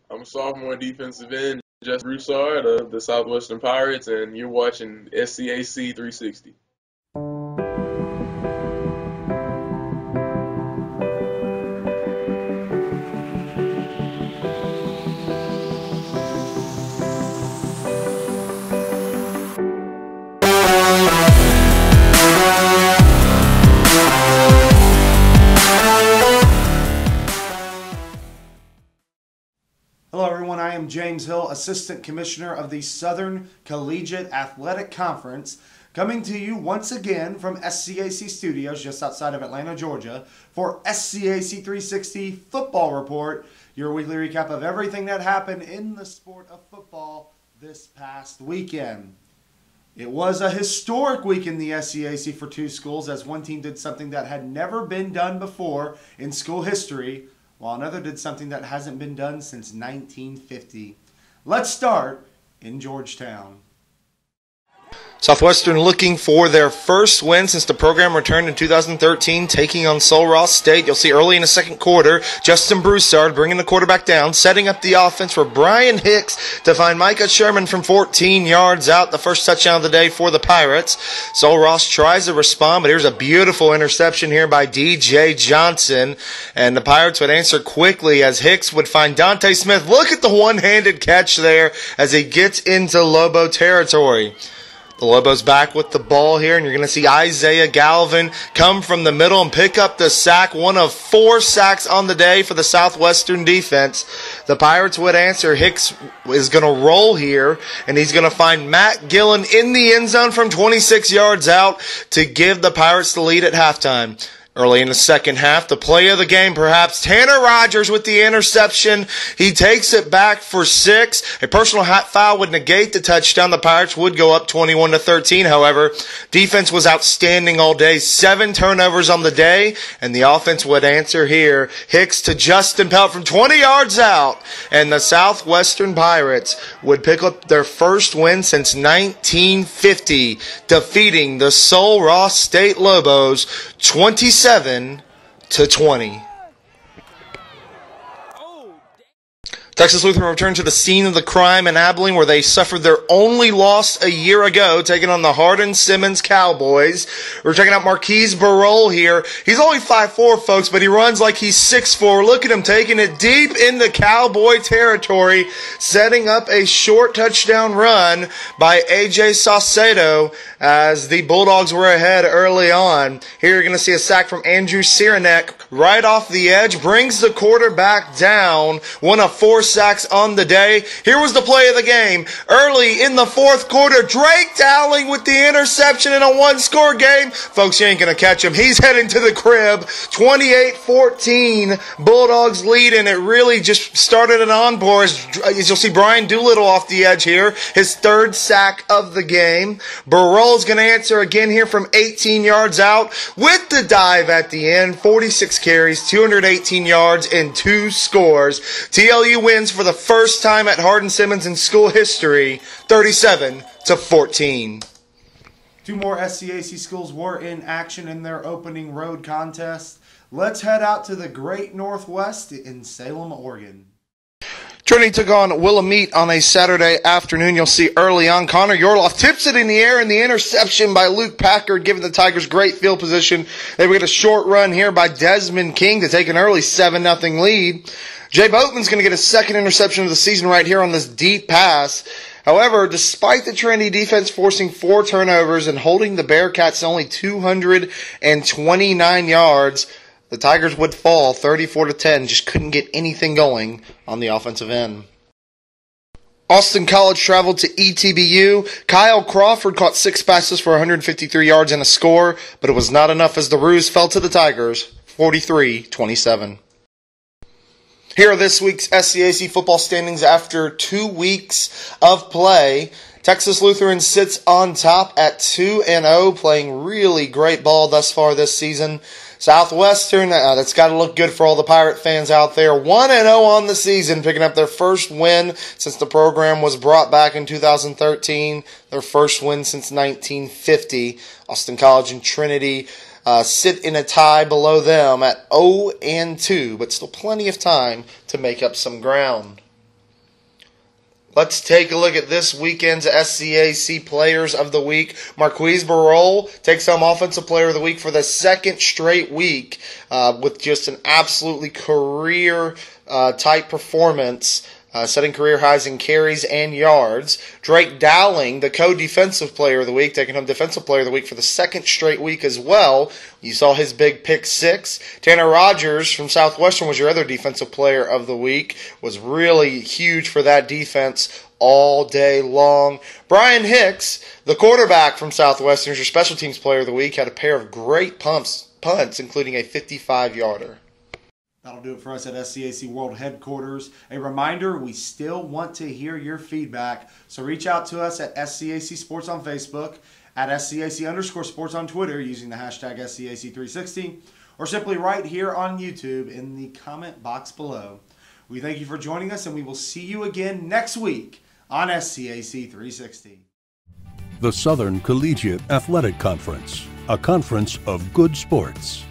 I'm a sophomore defensive end, Justin Broussard of the Southwestern Pirates, and you're watching SCAC 360. Hello everyone, I am James Hill, Assistant Commissioner of the Southern Collegiate Athletic Conference, coming to you once again from SCAC Studios just outside of Atlanta, Georgia, for SCAC 360 Football Report, your weekly recap of everything that happened in the sport of football this past weekend. It was a historic week in the SCAC for two schools, as one team did something that had never been done before in school history, while another did something that hasn't been done since 1950. Let's start in Georgetown. Southwestern looking for their first win since the program returned in 2013, taking on Sul Ross State. You'll see early in the second quarter, Justin Broussard bringing the quarterback down, setting up the offense for Brian Hicks to find Micah Sherman from 14 yards out, the first touchdown of the day for the Pirates. Sul Ross tries to respond, but here's a beautiful interception here by DJ Johnson, and the Pirates would answer quickly as Hicks would find Dante Smith. Look at the one-handed catch there as he gets into Lobo territory. The Lobos back with the ball here, and you're going to see Isaiah Galvin come from the middle and pick up the sack, one of 4 sacks on the day for the Southwestern defense. The Pirates would answer. Hicks is going to roll here, and he's going to find Matt Gillen in the end zone from 26 yards out to give the Pirates the lead at halftime. Early in the second half, the play of the game perhaps, Tanner Rogers with the interception. He takes it back for 6. A personal foul would negate the touchdown. The Pirates would go up 21-13. However, defense was outstanding all day. 7 turnovers on the day, and the offense would answer here. Hicks to Justin Pelt from 20 yards out, and the Southwestern Pirates would pick up their first win since 1950, defeating the Sul Ross State Lobos 27-20. Texas Lutheran returned to the scene of the crime in Abilene, where they suffered their only loss a year ago, taking on the Hardin-Simmons Cowboys. We're checking out Marquise Barole here. He's only 5'4", folks, but he runs like he's 6'4". Look at him taking it deep into Cowboy territory, setting up a short touchdown run by A.J. Saucedo as the Bulldogs were ahead early on. Here you're going to see a sack from Andrew Cyranek right off the edge, brings the quarterback down, one of 4 sacks on the day. Here was the play of the game. Early in the fourth quarter, Drake Dowling with the interception in a one-score game. Folks, you ain't going to catch him. He's heading to the crib. 28-14, Bulldogs lead, and it really just started an encore as you'll see Brian Doolittle off the edge here. His 3rd sack of the game. Barole's going to answer again here from 18 yards out with the dive at the end. 46 carries, 218 yards, and 2 scores. TLU wins for the first time at Hardin-Simmons in school history, 37-14. 2 more SCAC schools were in action in their opening road contest. Let's head out to the Great Northwest in Salem, Oregon. Trinity took on Willamette on a Saturday afternoon. You'll see early on, Connor Yorloff tips it in the air, and the interception by Luke Packard, giving the Tigers great field position. They would get a short run here by Desmond King to take an early 7-0 lead. Jay Boatman's going to get a 2nd interception of the season right here on this deep pass. However, despite the Trinity defense forcing 4 turnovers and holding the Bearcats to only 229 yards, the Tigers would fall 34-10, just couldn't get anything going on the offensive end. Austin College traveled to ETBU. Kyle Crawford caught 6 passes for 153 yards and a score, but it was not enough as the Roos fell to the Tigers 43-27. Here are this week's SCAC football standings after 2 weeks of play. Texas Lutheran sits on top at 2-0, playing really great ball thus far this season. Southwestern, that's got to look good for all the Pirate fans out there. 1-0 on the season, picking up their first win since the program was brought back in 2013. Their first win since 1950. Austin College and Trinity sit in a tie below them at 0-2, but still plenty of time to make up some ground. Let's take a look at this weekend's SCAC Players of the Week. Marquise Barol takes home Offensive Player of the Week for the second straight week with just an absolutely career-type performance, setting career highs in carries and yards. Drake Dowling, the co-defensive player of the week, taking home defensive player of the week for the second straight week as well. You saw his big pick six. Tanner Rogers from Southwestern was your other defensive player of the week. Was really huge for that defense all day long. Brian Hicks, the quarterback from Southwestern, is your special teams player of the week. Had a pair of great punts, including a 55-yarder. That'll do it for us at SCAC World Headquarters. A reminder, we still want to hear your feedback, so reach out to us at SCAC Sports on Facebook, at SCAC_sports on Twitter using the hashtag SCAC360, or simply right here on YouTube in the comment box below. We thank you for joining us, and we will see you again next week on SCAC 360. The Southern Collegiate Athletic Conference, a conference of good sports.